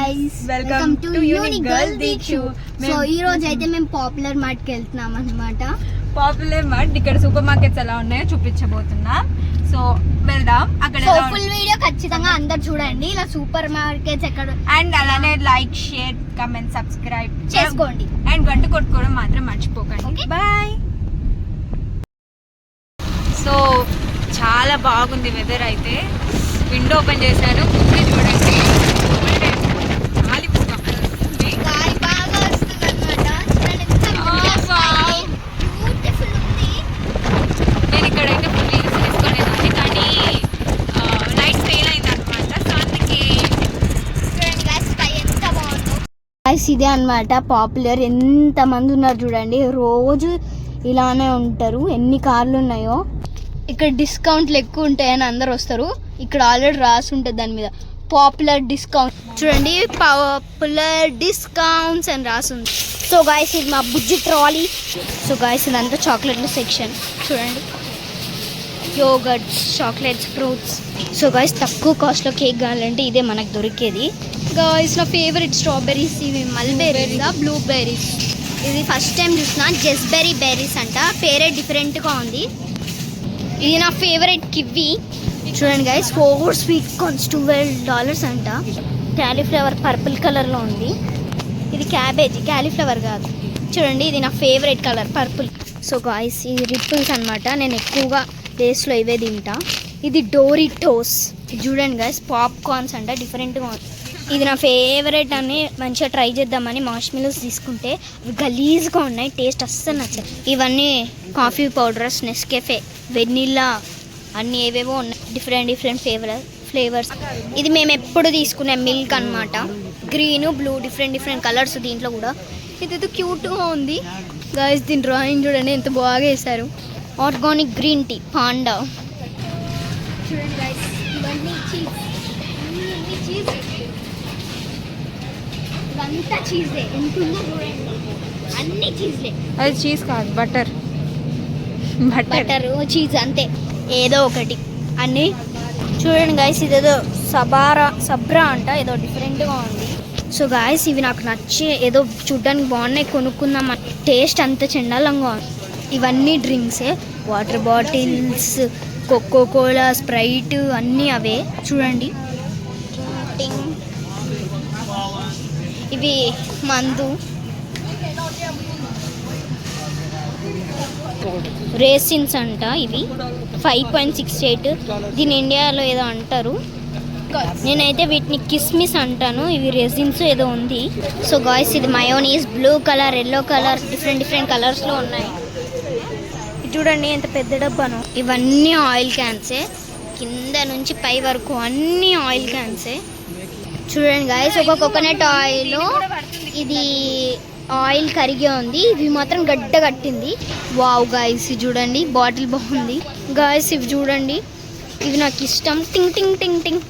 Guys, welcome to unique girl Deekshu. So ఈ రోజు అయితే మేము పాపులర్ మార్ట్ కి వెళ్తున్నాం అన్నమాట. పాపులర్ మార్ట్ ఇక్కడ సూపర్ మార్కెట్స్ ఎలా ఉన్నాయో చూపించబోతున్నాం. సో వెళ్దాం. అక్కడ ఫుల్ వీడియో ఖచ్చితంగా అందరు చూడండి. ఇలా సూపర్ మార్కెట్స్ ఎక్కడ అండ్ అలానే లైక్, షేర్, కమెంట్, సబ్స్క్రైబ్ చేసుకోండి. అండ్ గంట కొట్టుకోవడం మాత్రం మర్చిపోకండి. బాయ్. సో చాలా బాగుంది వెదర్ అయితే. విండో ఓపెన్ చేశాను, చూడండి నేను ఇక్కడైతే ఫుల్ రీల్స్ తీసుకునేదాన్ని, కానీ లైట్ ఫెయిల్ అయింది అనమాట. సో అందుకే ఇదే అన్నమాట పాపులర్. ఎంత మంది ఉన్నారు చూడండి, రోజు ఇలానే ఉంటారు. ఎన్ని కార్లు ఉన్నాయో. ఇక్కడ డిస్కౌంట్లు ఎక్కువ ఉంటాయని అందరు వస్తారు. ఇక్కడ ఆల్రెడీ రాసి ఉంటుంది దాని మీద పాపులర్ డిస్కౌంట్. చూడండి, పాపులర్ డిస్కౌంట్స్ అని రాసి ఉంది. సో గాయస్, ఇది మా బుజ్జి ట్రాలీ. సో గాయస్, ఇదంతా చాక్లెట్ల సెక్షన్. చూడండి, yoghurts, chocolates, fruits. So guys, తక్కువ కాస్ట్లో కేక్ కావాలంటే ఇదే మనకు దొరికేది. గాయస్, నా ఫేవరెట్ స్ట్రాబెర్రీస్ ఇవి మల్బెర్రీస్, బ్లూబెర్రీస్. ఇది ఫస్ట్ టైం చూసిన, జెస్బెర్రీ బెర్రీస్ అంట. పేరే డిఫరెంట్గా ఉంది. ఇది నా ఫేవరెట్ కివి. చూడండి గైస్, 4 స్వీట్ కార్న్స్ $12 అంట. క్యాలీఫ్లవర్ పర్పుల్ కలర్లో ఉంది. ఇది క్యాబేజీ, క్యాలీఫ్లవర్ కాదు. చూడండి, ఇది నా favourite colour purple. So guys, ఇది రిప్పుల్స్ అనమాట. నేను ఎక్కువగా డేస్లో ఇవే తింటా. ఇది డోరిటోస్. చూడండి గైస్, పాప్కార్న్స్ అంట, డిఫరెంట్గా ఉంది. ఇది నా ఫేవరెట్ అని మంచిగా ట్రై చేద్దామని మార్ష్మెలోస్ తీసుకుంటే అవి గలీజ్గా ఉన్నాయి, టేస్ట్ అస్సలు నచ్చాయి. ఇవన్నీ కాఫీ పౌడర్స్, నెస్కెఫే, వెనిల్లా అన్నీ ఏవేవో ఉన్నాయి, డిఫరెంట్ ఫ్లేవర్స్. ఇది మేము ఎప్పుడు తీసుకునే మిల్క్ అనమాట. గ్రీన్, బ్లూ, డిఫరెంట్ కలర్స్ దీంట్లో కూడా. ఇదైతే క్యూట్గా ఉంది గైస్. దీని డ్రాయింగ్ చూడండి ఎంత బాగా వేశారు. Organic green tea, panda. చూడండి గైస్, ఇవన్నీ చీజ్. ఇవంతా చీజే. ఎంత ఉందో చూడండి, అన్ని చీజ్లే. అది చీజ్ కాదు, బటర్ చీజ్ అంతే, ఏదో ఒకటి అన్ని. చూడండి గైస్, ఇదేదో సబ్రా అంట, ఏదో డిఫరెంట్గా ఉంది. సో గాయస్, ఇవి నాకు నచ్చి ఏదో చూడ్డానికి బాగున్నాయి, కొనుక్కుందాం. టేస్ట్ అంత చెండాలంగా ఉంది. ఇవన్నీ డ్రింక్సే, వాటర్ బాటిల్స్, కోకోకోలా, స్ప్రైట్ అన్నీ అవే. చూడండి, ఇవి మందు. రేసిన్స్ అంట, ఇవి 5.68. దీని ఇండియాలో ఏదో అంటారు, నేనైతే వీటిని కిస్మిస్ అంటాను. ఇవి రెసిన్స్ ఏదో ఉంది. సో గాయ్స్, ఇది mayonnaise, blue colour, yellow colour, different కలర్స్లో ఉన్నాయి. చూడండి ఎంత పెద్ద డబ్బాను. ఇవన్నీ ఆయిల్ క్యాన్సే, కింద నుంచి పై వరకు అన్నీ ఆయిల్ క్యాన్సే. చూడండి గాయస్, ఒక కోకోనట్ ఆయిల్, ఇది ఆయిల్ కరిగే ఉంది. ఇవి మాత్రం గడ్డ కట్టింది. వావ్ గాయస్, ఇది చూడండి, బాటిల్ బాగుంది గాయస్. ఇవి చూడండి, ఇవి నాకు ఇష్టం. టింగ్ టింగ్ టింగ్ టింగ్.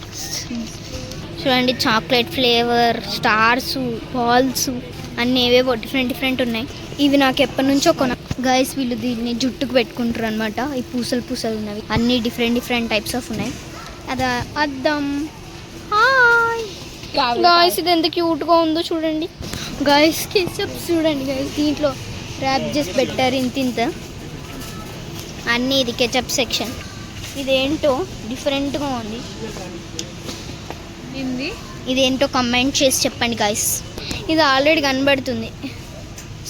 చూడండి, చాక్లెట్ ఫ్లేవర్, స్టార్స్, బాల్స్ అన్నీ ఏవేవో డిఫరెంట్ ఉన్నాయి. ఇవి నాకు ఎప్పటి నుంచో గాయస్. వీళ్ళు దీన్ని జుట్టుకు పెట్టుకుంటారు అనమాట. ఈ పూసలు ఉన్నవి అన్నీ డిఫరెంట్ టైప్స్ ఆఫ్ ఉన్నాయి. అద్దం. హాయ్ గాయస్, ఇది ఎంత క్యూట్గా ఉందో చూడండి గాయస్. కెచప్స్ చూడండి గాయస్, దీంట్లో ర్యాప్ చేసి పెట్టారు ఇంత అన్నీ. ఇది కెచప్ సెక్షన్. ఇదేంటో డిఫరెంట్గా ఉంది. ఇదేంటో కమెంట్ చేసి చెప్పండి గాయస్. ఇది ఆల్రెడీ కనబడుతుంది,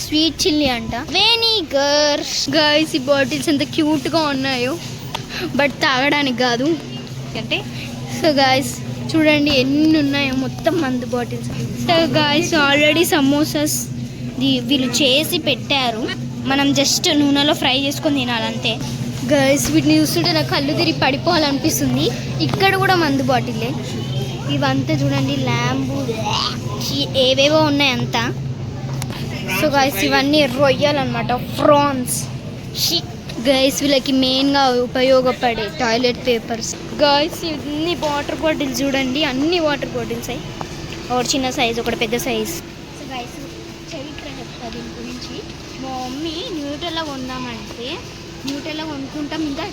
స్వీట్ చిల్లీ అంట. వెనిగర్ గాయస్, ఈ బాటిల్స్ ఎంత క్యూట్గా ఉన్నాయో, బట్ తాగడానికి కాదు అంటే. సో గాయస్, చూడండి ఎన్ని ఉన్నాయో, మొత్తం మందు bottles. So guys, already samosas వీళ్ళు చేసి పెట్టారు. మనం జస్ట్ నూనెలో ఫ్రై చేసుకొని తినాలంతే. గాయస్, వీటిని చూస్తుంటే నాకు కళ్ళు తిరిగి పడిపోవాలనిపిస్తుంది. ఇక్కడ కూడా మందు బాటిల్లే. ఇవంతా చూడండి, ల్యాంబు, ఏవేవో ఉన్నాయి అంతా. సో గాయస్, ఇవన్నీ రొయ్యలు అనమాట, ఫ్రాన్స్. గైస్, వీళ్ళకి మెయిన్గా ఉపయోగపడే టాయిలెట్ పేపర్స్. గైస్, ఇన్ని వాటర్ బాటిల్స్ చూడండి, అన్ని వాటర్ బాటిల్స్ అయ్యి. ఒకటి చిన్న సైజు, ఒకటి పెద్ద సైజ్. సో గైస్, చరిత్ర చెప్తా దీని గురించి. మా మమ్మీ న్యూటెల్లా కొందామంటే న్యూటెల్లా కొనుక్కుంటాం, ఇంకా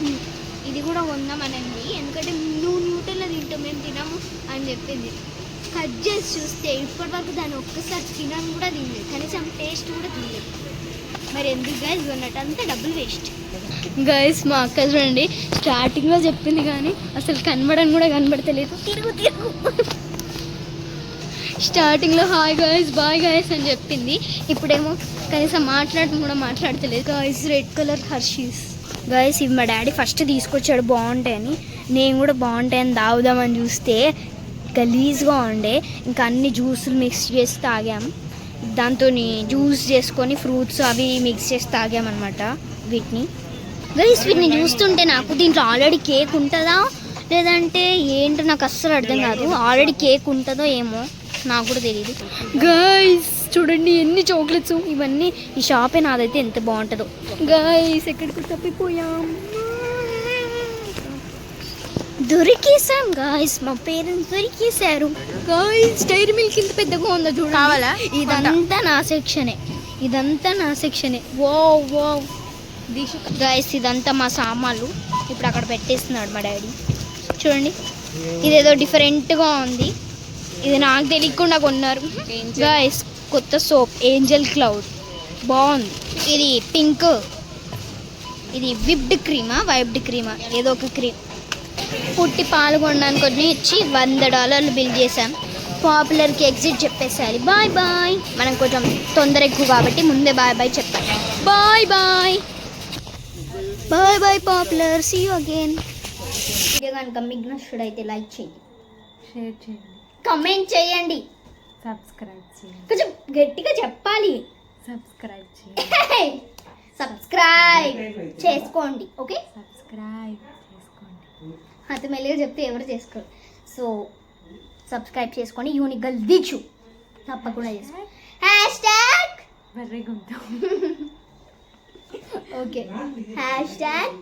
ఇది కూడా కొందామనండి, ఎందుకంటే నువ్వు న్యూటెల్లా తింటావు, మేము తినము అని చెప్పింది. కట్ చేసి చూస్తే ఇప్పటివరకు దాన్ని ఒక్కసారి తినని కూడా తినలేదు, కనీసం టేస్ట్ కూడా తినలేదు. మరి ఎందుకు గైస్ కొన్నట్టు అంతా డబ్బులు వేస్ట్. గైస్ మా అక్క చూడండి స్టార్టింగ్లో చెప్పింది కానీ అసలు కనబడని కూడా కనబడతలేదు. తిరుగు తిరుగు స్టార్టింగ్లో హాయ్ గాయస్ బాయ్ గాయస్ అని చెప్పింది, ఇప్పుడేమో కనీసం మాట్లాడటం కూడా మాట్లాడతలేదు. Guys red colour Hershey's guys ఇవి మా డాడీ ఫస్ట్ తీసుకొచ్చాడు బాగుంటాయని, నేను కూడా బాగుంటాయని తాగుదామని చూస్తే గలీజ్గా ఉండే. ఇంకా అన్ని జ్యూసులు మిక్స్ చేసి తాగాం, దాంతో జ్యూస్ చేసుకొని ఫ్రూట్స్ అవి మిక్స్ చేసి తాగామన్నమాట వీటిని. గైస్ వీటిని చూస్తుంటే నాకు దీంట్లో ఆల్రెడీ కేక్ ఉంటుందా లేదంటే ఏంటో నాకు అస్సలు అర్థం కాదు. ఆల్రెడీ కేక్ ఉంటుందో ఏమో నాకు కూడా తెలియదు. గైస్ చూడండి ఎన్ని చాక్లెట్స్, ఇవన్నీ ఈ షాపే నాదైతే ఎంత బాగుంటుందో. గైస్ ఎక్కడికి తప్పిపోయాం, దొరికేసాం గాయస్, మా పేరెంట్స్ దొరికేశారు. గాయస్ డైరీ మిల్క్ ఇంత పెద్దగా ఉందో చూడండి. కావాలా? ఇదంతా నా సెక్షనే, ఇదంతా నా సెక్షనే. వావ్ వావ్ గాయస్ ఇదంతా మా సామాన్లు ఇప్పుడు అక్కడ పెట్టేస్తున్నాడు మా డాడీ. చూడండి ఇదేదో డిఫరెంట్గా ఉంది, ఇది నాకు తెలియకుండా కొన్నారు గాయస్. కొత్త సోప్ ఏంజల్ క్లౌడ్ బాగుంది, ఇది పింక్, ఇది విప్డ్ క్రీమా వైప్డ్ క్రీమా ఏదో ఒక క్రీమ్. పుట్టి పాలు కొనడానికి కొన్ని ఇచ్చి $100 బిల్ చేశాం. పాపులర్కి ఎగ్జిట్ చెప్పేసారి బాయ్ బాయ్. మనం కొంచెం తొందర ఎక్కువ కాబట్టి ముందే బాయ్ బాయ్ చెప్పాలి. Bye bye bye bye popular, see you again. Video కనుక మీకు నచ్చినట్లయితే లైక్ చేయండి, షేర్ చేయండి, కమెంట్ చేయండి, సబ్స్క్రైబ్ చేయండి, కొంచెం గట్టిగా చెప్పాలి, సబ్స్క్రైబ్ చేయండి, సబ్స్క్రైబ్ చేసుకోండి. ఓకే సబ్స్క్రైబ్ చేసుకోండి. అంత మెల్లిగా చెప్తే ఎవరు చేసుకోరు. సో సబ్స్క్రైబ్ చేసుకొని యూనిక్ గర్ల్ దీక్షు తప్పకుండా చేసుకోండి. హ్యాష్ ట్యాగ్ వెర్రీ గుంటాం. Okay hash tag